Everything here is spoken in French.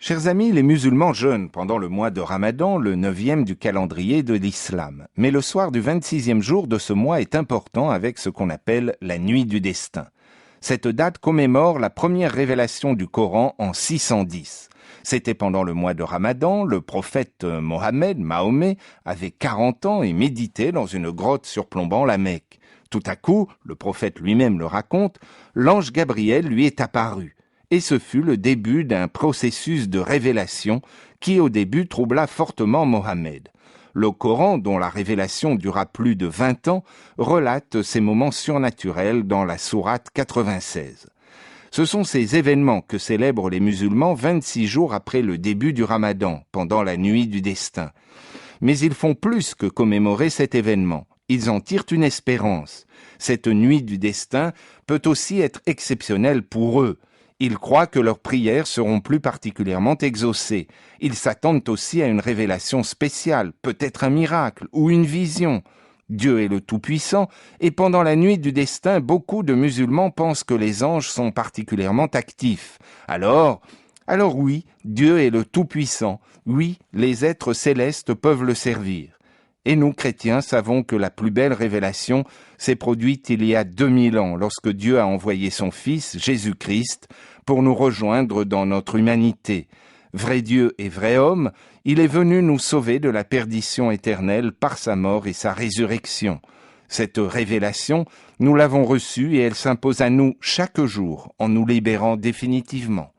Chers amis, les musulmans jeûnent pendant le mois de Ramadan, le 9e du calendrier de l'islam. Mais le soir du 26e jour de ce mois est important avec ce qu'on appelle la nuit du destin. Cette date commémore la première révélation du Coran en 610. C'était pendant le mois de Ramadan, le prophète Mahomet, avait 40 ans et méditait dans une grotte surplombant la Mecque. Tout à coup, le prophète lui-même le raconte, l'ange Gabriel lui est apparu. Et ce fut le début d'un processus de révélation qui au début troubla fortement Mohammed. Le Coran, dont la révélation dura plus de 20 ans, relate ces moments surnaturels dans la sourate 96. Ce sont ces événements que célèbrent les musulmans 26 jours après le début du Ramadan, pendant la nuit du destin. Mais ils font plus que commémorer cet événement. Ils en tirent une espérance. Cette nuit du destin peut aussi être exceptionnelle pour eux. Ils croient que leurs prières seront plus particulièrement exaucées. Ils s'attendent aussi à une révélation spéciale, peut-être un miracle ou une vision. Dieu est le Tout-Puissant, et pendant la nuit du destin, beaucoup de musulmans pensent que les anges sont particulièrement actifs. Alors oui, Dieu est le Tout-Puissant. Oui, les êtres célestes peuvent le servir. Et nous, chrétiens, savons que la plus belle révélation s'est produite il y a 2000 ans, lorsque Dieu a envoyé son Fils, Jésus-Christ, pour nous rejoindre dans notre humanité. Vrai Dieu et vrai homme, il est venu nous sauver de la perdition éternelle par sa mort et sa résurrection. Cette révélation, nous l'avons reçue et elle s'impose à nous chaque jour en nous libérant définitivement.